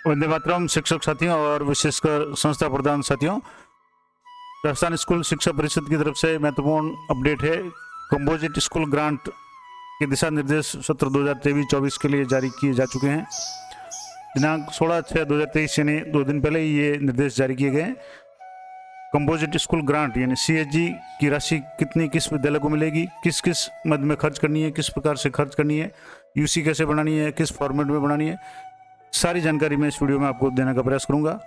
वंदे मातरम। शिक्षक साथियों और विशेषकर संस्था प्रधान साथियों, राजस्थान स्कूल शिक्षा परिषद की तरफ से महत्वपूर्ण अपडेट है। कंपोजिट स्कूल ग्रांट के दिशा निर्देश सत्र 2023-24 के लिए जारी किए जा चुके हैं। दिनांक 16/6/2023 यानी 2 दिन पहले ये निर्देश जारी किए गए हैं। कंपोजिट स्कूल ग्रांट यानी CSG की राशि कितनी किस विद्यालय को मिलेगी, किस किस मद में खर्च करनी है, किस प्रकार से खर्च करनी है, UC कैसे बनानी है, किस फॉर्मेट में बनानी है, सारी जानकारी मैं इस वीडियो में आपको देने का प्रयास करूंगा।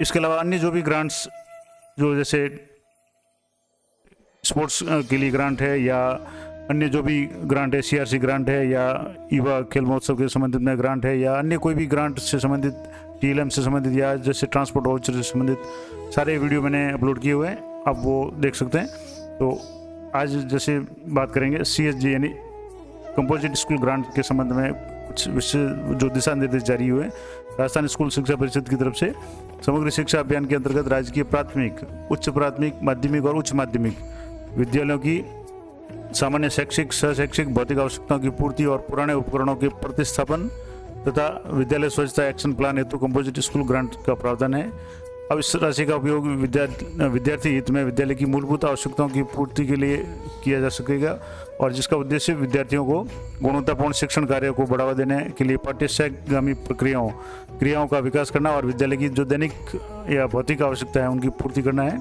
इसके अलावा अन्य जो भी ग्रांट्स, जो जैसे स्पोर्ट्स के लिए ग्रांट है या अन्य जो भी ग्रांट है, CRC ग्रांट है या युवा खेल महोत्सव के संबंधित में ग्रांट है या अन्य कोई भी ग्रांट से संबंधित, TLM से संबंधित या जैसे ट्रांसपोर्ट वाउचर से संबंधित सारे वीडियो मैंने अपलोड किए हुए हैं, आप वो देख सकते हैं। तो आज जैसे बात करेंगे CSG यानी कंपोजिट स्कूल ग्रांट के संबंध में कुछ विशेष जो दिशा निर्देश जारी हुए राजस्थान स्कूल शिक्षा परिषद की तरफ से। समग्र शिक्षा अभियान के अंतर्गत राज्य की प्राथमिक, उच्च प्राथमिक, माध्यमिक और उच्च माध्यमिक विद्यालयों की सामान्य शैक्षिक, सहशैक्षिक, भौतिक आवश्यकताओं की पूर्ति और पुराने उपकरणों के प्रतिस्थापन तथा विद्यालय स्वच्छता एक्शन प्लान हेतु कंपोजिट स्कूल ग्रांट का प्रावधान है। अब इस राशि का उपयोग विद्यार्थी हित में विद्यालय की मूलभूत आवश्यकताओं की पूर्ति के लिए किया जा सकेगा और जिसका उद्देश्य विद्यार्थियों को गुणवत्तापूर्ण शिक्षण कार्य को बढ़ावा देने के लिए पाठ्यक्रमी क्रियाओं का विकास करना और विद्यालय की जो दैनिक या भौतिक आवश्यकता है उनकी पूर्ति करना है।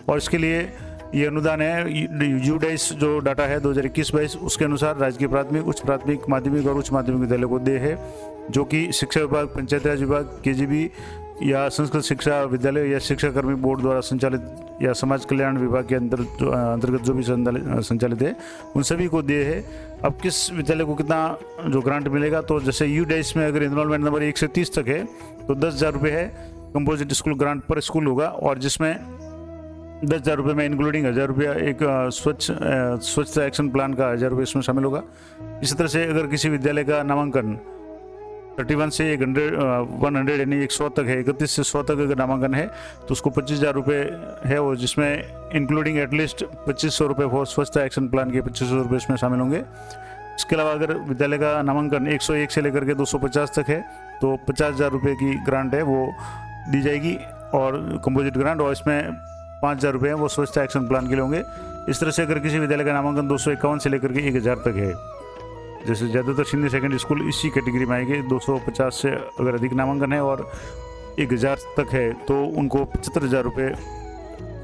और इसके लिए ये अनुदान है यूडाइस जो डाटा है 2021-22 उसके अनुसार राज्य के प्राथमिक, उच्च प्राथमिक, माध्यमिक और उच्च माध्यमिक विद्यालय को देय है, जो कि शिक्षा विभाग, पंचायत राज विभाग, KGB या संस्कृत शिक्षा विद्यालय या शिक्षा कर्मी बोर्ड द्वारा संचालित या समाज कल्याण विभाग के अंतर्गत जो भी संचालित है उन सभी को दिए है। अब किस विद्यालय को कितना जो ग्रांट मिलेगा, तो जैसे यूडाइस में अगर इनरोलमेंट नंबर 1 से 30 तक है तो 10,000 रुपये है कंपोजिट स्कूल ग्रांट पर स्कूल होगा, और जिसमें 10,000 रुपये में इंक्लूडिंग 1,000 रुपया एक स्वच्छता एक्शन प्लान का 1,000 रुपये इसमें शामिल होगा। इसी तरह से अगर किसी विद्यालय का नामांकन 31 से 100 यानी 100 तक है, 31 से 100 तक अगर नामांकन है तो उसको 25,000 रुपये है वो, जिसमें इंक्लूडिंग एटलीस्ट 2,500 रुपये फॉर स्वच्छता एक्शन प्लान के 2,500 रुपये इसमें शामिल होंगे। इसके अलावा अगर विद्यालय का नामांकन 101 से लेकर के 250 तक है तो 50,000 रुपये की ग्रांट है वो दी जाएगी और कंपोजिट ग्रांट, और इसमें 5,000 रुपये हैं वो स्वच्छता एक्शन प्लान के लिए होंगे। इस तरह से अगर किसी विद्यालय का नामांकन 251 से लेकर के 1,000 तक है, जैसे ज़्यादातर सीनियर सेकेंडरी स्कूल इसी कैटेगरी में आएंगे, 250 से अगर अधिक नामांकन है और 1,000 तक है तो उनको 75,000 रुपये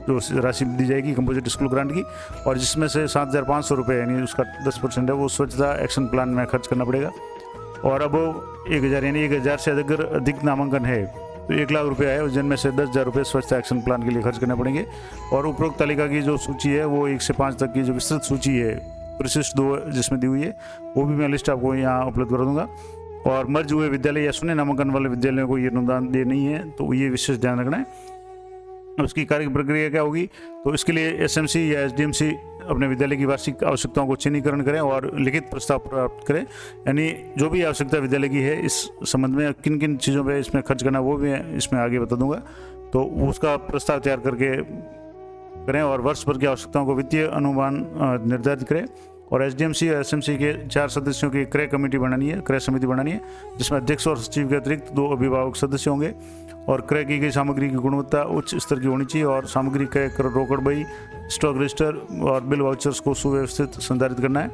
जो राशि दी जाएगी कंपोजिट स्कूल ग्रांट की, और जिसमें से 7,500 रुपये यानी उसका 10% है वो स्वच्छता एक्शन प्लान में खर्च करना पड़ेगा। और अब 1,000 यानी 1,000 से अगर अधिक नामांकन है तो 1,00,000 रुपये है, जिनमें से 10,000 रुपये स्वच्छता एक्शन प्लान के लिए खर्च करने पड़ेंगे। और उपरोक्त तालिका की जो सूची है वो 1 से 5 तक की जो विस्तृत सूची है, परिशिष्ट 2 जिसमें दी हुई है, वो भी मैं लिस्ट आपको यहाँ उपलब्ध कर दूंगा। और मर्ज हुए विद्यालय या शून्य नामांकन वाले विद्यालयों को ये अनुदान दे नहीं है, तो ये विशेष ध्यान रखना है। उसकी कार्य प्रक्रिया क्या होगी, तो इसके लिए SMC या SDMC अपने विद्यालय की वार्षिक आवश्यकताओं को चिन्हीकरण करें और लिखित प्रस्ताव प्राप्त करें, यानी जो भी आवश्यकता विद्यालय की है इस संबंध में किन किन चीज़ों पे इसमें खर्च करना वो भी इसमें आगे बता दूंगा, तो उसका प्रस्ताव तैयार करके करें और वर्ष भर की आवश्यकताओं को वित्तीय अनुमान निर्धारित करें। और SDMC और SMC के 4 सदस्यों की क्रय समिति बनानी है, जिसमें अध्यक्ष और सचिव के अतिरिक्त 2 अभिभावक सदस्य होंगे। और क्रय की गई सामग्री की गुणवत्ता उच्च स्तर की होनी चाहिए और सामग्री क्रय कर रोकड़ बही, स्टॉक रजिस्टर और बिल वाउचर्स को सुव्यवस्थित संधारित करना है।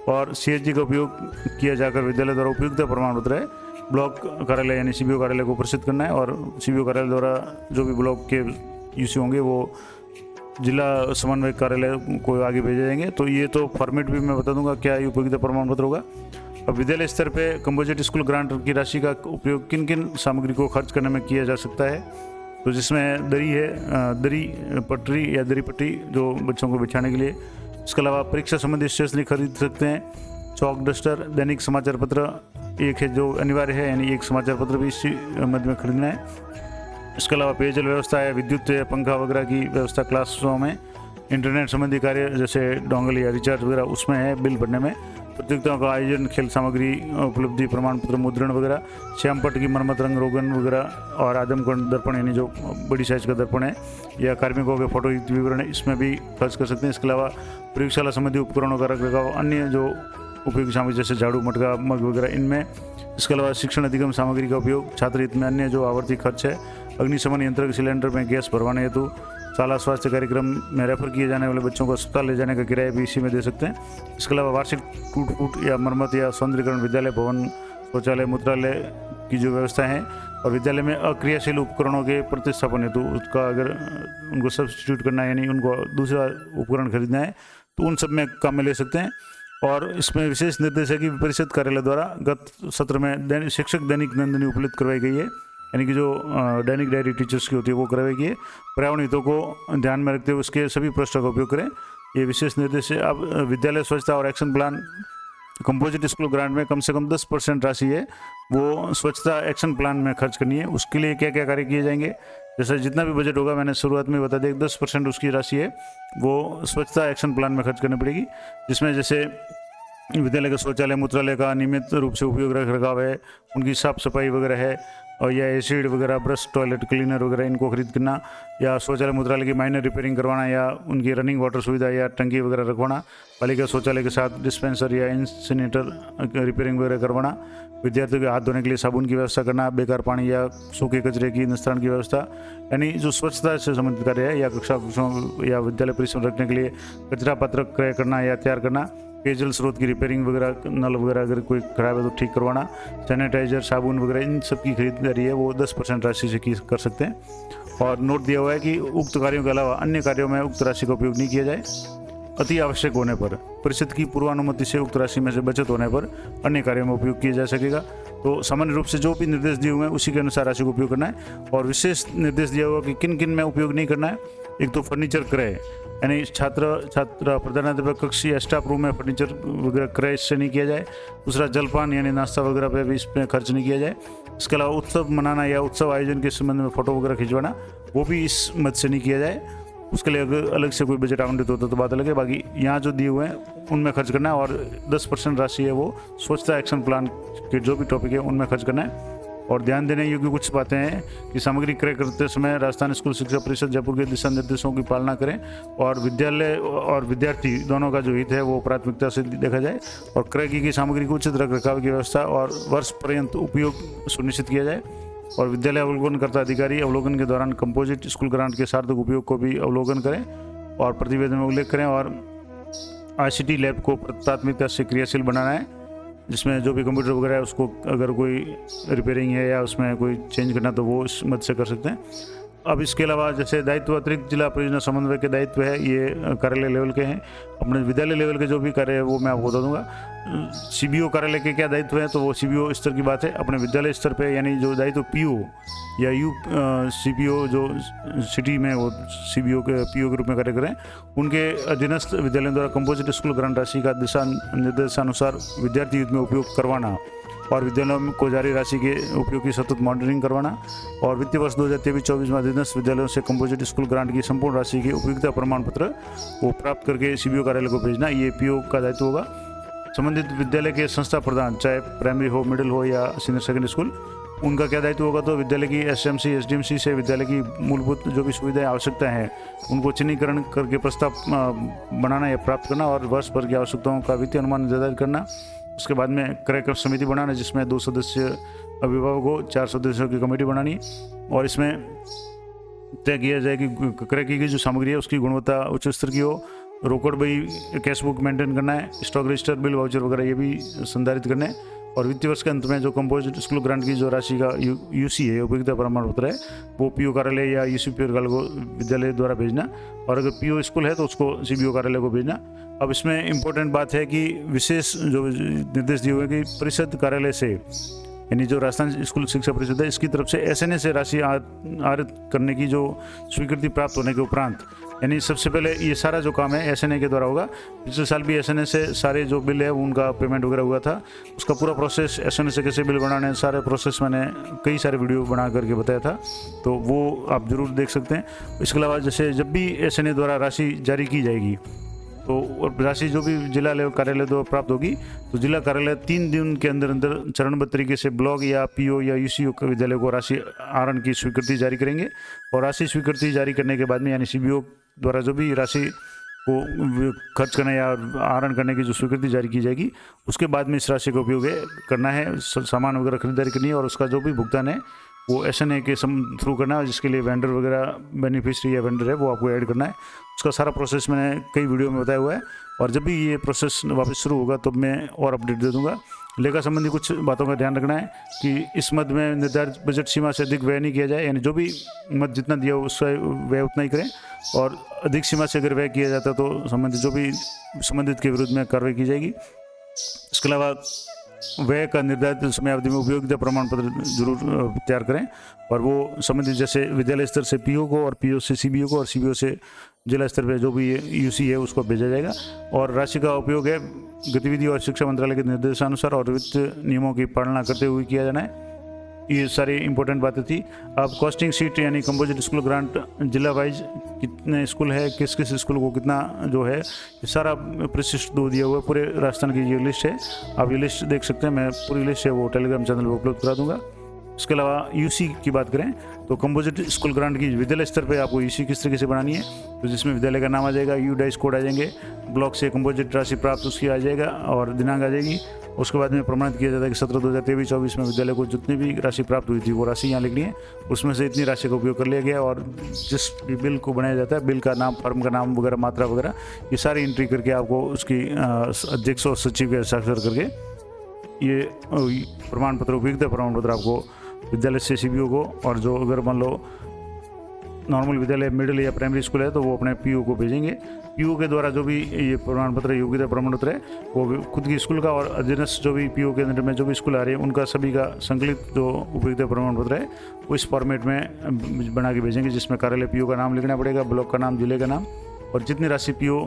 और CSG का उपयोग किया जाकर विद्यालय द्वारा उपयुक्तता प्रमाण पत्र है ब्लॉक कार्यालय यानी CBO कार्यालय को प्रसिद्ध करना है, और CBO कार्यालय द्वारा जो भी ब्लॉक के UC होंगे वो जिला समन्वय कार्यालय को आगे भेजे जाएंगे। तो ये तो फॉर्मेट भी मैं बता दूंगा क्या ये उपयोगिता प्रमाण पत्र होगा। अब विद्यालय स्तर पे कंपोजिट स्कूल ग्रांट की राशि का उपयोग किन किन सामग्री को खर्च करने में किया जा सकता है, तो जिसमें दरी है, दरी पटरी या दरी पट्टी जो बच्चों को बिछाने के लिए। इसके अलावा परीक्षा संबंधी स्टेशनरी खरीद सकते हैं, चौक, डस्टर, दैनिक समाचार पत्र एक है जो अनिवार्य है, यानी एक समाचार पत्र भी इसी मध्य में खरीदना है। इसके अलावा पेयजल व्यवस्था है, विद्युत है, पंखा वगैरह की व्यवस्था क्लासों में, इंटरनेट संबंधी कार्य जैसे डोंगल या रिचार्ज वगैरह उसमें है बिल भरने में, प्रतियोगिताओं का आयोजन, खेल सामग्री उपलब्धि प्रमाण पत्र मुद्रण वगैरह, श्यामपट्ट की मरम्मत, रंग रोगन वगैरह, और आदमकण दर्पण यानी जो बड़ी साइज का दर्पण है, या कार्मिकों के फोटो विवरण है, इसमें भी खर्च कर सकते हैं। इसके अलावा प्रयोगशाला संबंधी उपकरणों का रख रखाव, अन्य जो उपयोगी सामग्री जैसे झाड़ू, मटका, मग वगैरह, इनमें इसके अलावा शिक्षण अधिगम सामग्री का उपयोग छात्र हित में अन्य जो आवर्ती खर्च है, अग्निशमन यंत्र के सिलेंडर में गैस भरवाने हेतु, शाला स्वास्थ्य कार्यक्रम में रेफर किए जाने वाले बच्चों को अस्पताल ले जाने का किराया भी इसी में दे सकते हैं। इसके अलावा वार्षिक टूट फूट या मरम्मत या सौंदर्यीकरण, विद्यालय भवन, शौचालय, मूत्रालय की जो व्यवस्था है, और विद्यालय में अक्रियाशील उपकरणों के प्रतिस्थापन हेतु उसका अगर उनको सब्स्टिट्यूट करना है, यानी उनको दूसरा उपकरण खरीदना है, तो उन सब में काम में ले सकते हैं। और इसमें विशेष निर्देश है कि परिषद कार्यालय द्वारा गत सत्र में शिक्षक दैनिक नंदनी उपलब्ध करवाई गई है, यानी कि जो दैनिक डायरी टीचर्स की होती है वो करवाई गई है। पर्यावरण हितों को ध्यान में रखते हुए उसके सभी पृष्ठों का उपयोग करें, ये विशेष निर्देश है। अब विद्यालय स्वच्छता और action plan composite school grant में कम से कम 10% राशि है वो स्वच्छता एक्शन प्लान में खर्च करनी है। उसके लिए क्या क्या कार्य किए जाएंगे, जैसे जितना भी बजट होगा, मैंने शुरुआत में बता दिया, 10% उसकी राशि है वो स्वच्छता एक्शन प्लान में खर्च करनी पड़ेगी, जिसमें जैसे विद्यालय का शौचालय, मूत्रालय का नियमित रूप से उपयोग रख रखाव है, उनकी साफ सफाई वगैरह है, और या एसिड वगैरह, ब्रश, टॉयलेट क्लीनर वगैरह इनको खरीद करना, या शौचालय मूत्रालय की माइनर रिपेयरिंग करवाना, या उनकी रनिंग वाटर सुविधा या टंकी वगैरह रखवाना, बालिका शौचालय के साथ डिस्पेंसर या इंसिनेटर रिपेयरिंग वगैरह करवाना, विद्यार्थियों के हाथ धोने के लिए साबुन की व्यवस्था करना, बेकार पानी या सूखे कचरे की निस्तारण की व्यवस्था, यानी जो स्वच्छता से संबंधित कार्य है, या कक्षा या विद्यालय परिसर में रखने के लिए कचरा पात्र क्रय करना या तैयार करना, पेयजल स्रोत की रिपेयरिंग वगैरह, नल वगैरह अगर कोई खराब है तो ठीक करवाना, सैनिटाइजर, साबुन वगैरह, इन सब की खरीदारी है वो 10% राशि से कर सकते हैं। और नोट दिया हुआ है कि उक्त कार्यों के अलावा अन्य कार्यों में उक्त राशि का उपयोग नहीं किया जाए। अति आवश्यक होने पर परिषद की पूर्वानुमति से उक्त राशि में से बचत होने पर अन्य कार्यों में उपयोग किया जा सकेगा। तो सामान्य रूप से जो भी निर्देश दिए हुए हैं उसी के अनुसार राशि का उपयोग करना है। और विशेष निर्देश दिया हुआ कि किन किन में उपयोग नहीं करना है। एक तो फर्नीचर क्रय, यानी छात्र प्रधानाध्यापक कक्ष या स्टाफ रूम में फर्नीचर वगैरह क्रय इससे नहीं किया जाए। दूसरा, जलपान यानी नाश्ता वगैरह पे भी इसमें खर्च नहीं किया जाए। इसके अलावा उत्सव मनाना या उत्सव आयोजन के संबंध में फोटो वगैरह खिंचवाना वो भी इस मद से नहीं किया जाए। उसके लिए अगर अलग से कोई बजट आवंटित होता तो बात अलग है। बाकी यहाँ जो दिए हुए हैं उनमें खर्च करना है। और 10% राशि है वो स्वच्छता एक्शन प्लान के जो भी टॉपिक है उनमें खर्च करना है। और ध्यान देने योग्य कुछ बातें हैं कि सामग्री क्रय करते समय राजस्थान स्कूल शिक्षा परिषद जयपुर के दिशा निर्देशों की पालना करें और विद्यालय और विद्यार्थी दोनों का जो हित है वो प्राथमिकता से देखा जाए। और क्रय की गई सामग्री को उचित रख रखाव की व्यवस्था और वर्ष पर्यंत उपयोग सुनिश्चित किया जाए। और विद्यालय अवलोकनकर्ता अधिकारी अवलोकन के दौरान कंपोजिट स्कूल ग्रांट के सार्थक उपयोग को भी अवलोकन करें और प्रतिवेदन में उल्लेख करें। और ICT लैब को प्राथमिकता से क्रियाशील बनाना है, जिसमें जो भी कंप्यूटर वगैरह है उसको अगर कोई रिपेयरिंग है या उसमें कोई चेंज करना तो वो इस मद से कर सकते हैं। अब इसके अलावा जैसे दायित्व अतिरिक्त जिला परियोजना समन्वय के दायित्व है, ये कार्यालय लेवल के हैं। अपने विद्यालय लेवल के जो भी कार्य है वो मैं आपको बता दूंगा। CBO कार्यालय के क्या दायित्व है तो वो CBO स्तर की बात है। अपने विद्यालय स्तर पे यानी जो दायित्व PO या CPO जो सिटी में वो CBO के PO के रूप में कार्य करें, उनके अधीनस्थ विद्यालयों द्वारा कंपोजिट स्कूल ग्रांट राशि का दिशा निर्देशानुसार विद्यार्थी हित में उपयोग करवाना और विद्यालयों को जारी राशि के उपयोग की सतत मॉनिटरिंग करवाना। और वित्तीय वर्ष 2023-24 में अधीनस्थ विद्यालयों से कंपोजिट स्कूल ग्रांट की संपूर्ण राशि के उपयोगिता प्रमाण पत्र वो प्राप्त करके CBO कार्यालय को भेजना, ये PO का दायित्व होगा। संबंधित विद्यालय के संस्था प्रधान, चाहे प्राइमरी हो, मिडिल हो या सीनियर सेकेंडरी स्कूल, उनका क्या दायित्व होगा तो विद्यालय की SMC SDMC से विद्यालय की मूलभूत जो भी सुविधाएं आवश्यकताएं हैं उनको चिन्हीकरण करके प्रस्ताव बनाना या प्राप्त करना और वर्ष भर की आवश्यकताओं का वित्तीय अनुमान निर्धारित करना। उसके बाद में क्रय समिति बनाना जिसमें 2 सदस्य अभिभावक हो, 4 सदस्यों की कमेटी बनानी और इसमें तय किया जाए कि क्रय की गई जो सामग्री है उसकी गुणवत्ता उच्च स्तर की हो। रोकड़ बही कैश बुक मेंटेन करना है, स्टॉक रजिस्टर, बिल वाउचर वगैरह ये भी संधारित करने हैं। और वित्तीय वर्ष के अंत में जो कंपोजिट स्कूल ग्रांट की जो राशि का UC है, उपयोगिता प्रमाण पत्र है, वो PO कार्यालय या UC कार्यालय को विद्यालय द्वारा भेजना और अगर PO स्कूल है तो उसको CBO कार्यालय को भेजना। अब इसमें इम्पोर्टेंट बात है कि विशेष जो निर्देश दिए हुए हैं कि परिषद कार्यालय से यानी जो राजस्थान स्कूल शिक्षा परिषद है इसकी तरफ से SNA से राशि आरित करने की जो स्वीकृति प्राप्त होने के उपरांत, यानी सबसे पहले ये सारा जो काम है SNA के द्वारा होगा। पिछले साल भी SNA से सारे जो बिल है उनका पेमेंट वगैरह हुआ था, उसका पूरा प्रोसेस SNA से कैसे बिल बनाने सारे प्रोसेस मैंने कई सारे वीडियो बना करके बताया था, तो वो आप जरूर देख सकते हैं। इसके अलावा जैसे जब भी SNA द्वारा राशि जारी की जाएगी तो राशि जो भी जिला लेवल कार्यालय द्वारा प्राप्त होगी तो जिला कार्यालय 3 दिन के अंदर अंदर चरणबद्ध तरीके से ब्लॉक या PO या UCO के विद्यालय को राशि आहरण की स्वीकृति जारी करेंगे। और राशि स्वीकृति जारी करने के बाद में यानी CBO द्वारा जो भी राशि को खर्च करने या आहरण करने की जो स्वीकृति जारी की जाएगी, उसके बाद में इस राशि का उपयोग करना है, सामान वगैरह खरीदारी करनी है, और उसका जो भी भुगतान है वो SNA के थ्रू करना है, जिसके लिए वेंडर वगैरह बेनिफिशरी या वेंडर है वो आपको ऐड करना है। उसका सारा प्रोसेस मैंने कई वीडियो में बताया हुआ है, और जब भी ये प्रोसेस वापस शुरू होगा तो मैं और अपडेट दे दूंगा। लेखा संबंधी कुछ बातों का ध्यान रखना है कि इस मद में निर्धारित बजट सीमा से अधिक व्यय नहीं किया जाए, यानी जो भी मद जितना दिया हो उसका व्यय उतना ही करें, और अधिक सीमा से अगर व्यय किया जाता है तो संबंधित के विरुद्ध में कार्रवाई की जाएगी। इसके अलावा व्यय का निर्धारित समय अवधि में उपयोगिता प्रमाण पत्र जरूर तैयार करें, और वो संबंधित जैसे विद्यालय स्तर से PO को, और PO से CBO को, और CBO से जिला स्तर पर जो भी UC है उसको भेजा जाएगा। और राशि का उपयोग है गतिविधि और शिक्षा मंत्रालय के निर्देशानुसार और वित्त नियमों की पालना करते हुए किया जाना है। ये सारी इंपॉर्टेंट बातें थी। अब कॉस्टिंग शीट यानी कंपोजिट स्कूल ग्रांट जिला वाइज कितने स्कूल है, किस किस स्कूल को कितना जो है, ये सारा प्रशिष्ट दो दिया हुआ है। पूरे राजस्थान की ये लिस्ट है, आप ये लिस्ट देख सकते हैं। मैं पूरी लिस्ट है वो टेलीग्राम चैनल पर उपलब्ध करा दूंगा। इसके अलावा UC की बात करें तो कंपोजिट स्कूल ग्रांट की विद्यालय स्तर पे आपको UC किस तरीके से बनानी है, तो जिसमें विद्यालय का नाम आ जाएगा, UDICE कोड आ जाएंगे, ब्लॉक से कंपोजिट राशि प्राप्त उसकी आ जाएगा और दिनांक आ जाएगी। उसके बाद में प्रमाणित किया जाता है कि 17/2023-24 में विद्यालय को जितनी भी राशि प्राप्त हुई थी वो राशि यहाँ लिखनी है, उसमें से इतनी राशि का उपयोग कर लिया गया। और जिस भी बिल को बनाया जाता है, बिल का नाम, फर्म का नाम वगैरह, मात्रा वगैरह, ये सारी एंट्री करके आपको उसकी अध्यक्ष और सचिव के हस्ताक्षर करके ये प्रमाण पत्र, उपयोगिता प्रमाण पत्र आपको विद्यालय से CBO को, और जो अगर मान लो नॉर्मल विद्यालय मिडिल या प्राइमरी स्कूल है तो वो अपने PO को भेजेंगे। PO के द्वारा जो भी ये प्रमाण पत्र, योग्यता प्रमाण पत्र है, वो भी खुद की स्कूल का और अधीनस्थ जो भी PO के अंदर में जो भी स्कूल आ रहे हैं उनका सभी का संकलित जो उपयोगिता प्रमाण पत्र है वो इस फॉर्मेट में बना के भेजेंगे, जिसमें कार्यालय PO का नाम लिखना पड़ेगा, ब्लॉक का नाम, जिले का नाम, और जितनी राशि PO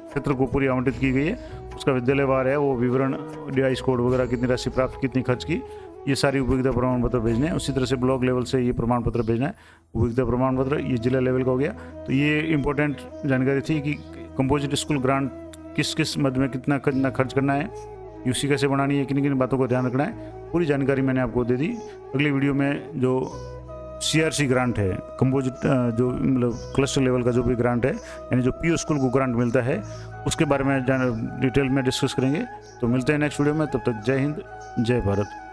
क्षेत्र को पूरी आवंटित की गई है उसका विद्यालयवार है वो विवरण, DICE कोड वगैरह, कितनी राशि प्राप्त, कितनी खर्च की, ये सारी उपयोगिता प्रमाण पत्र भेजने हैं। उसी तरह से ब्लॉक लेवल से ये प्रमाण पत्र भेजना है, उपयोगिता प्रमाण पत्र, ये जिला लेवल का हो गया। तो ये इंपॉर्टेंट जानकारी थी कि कंपोजिट स्कूल ग्रांट किस किस मद में कितना खर्च करना है, UC कैसे बनानी है, किन किन बातों का ध्यान रखना है, पूरी जानकारी मैंने आपको दे दी। अगली वीडियो में जो CRC ग्रांट है, कंपोजिट जो मतलब क्लस्टर लेवल का जो भी ग्रांट है, यानी जो PO स्कूल को ग्रांट मिलता है, उसके बारे में डिटेल में डिस्कस करेंगे। तो मिलते हैं नेक्स्ट वीडियो में, तब तक जय हिंद, जय भारत।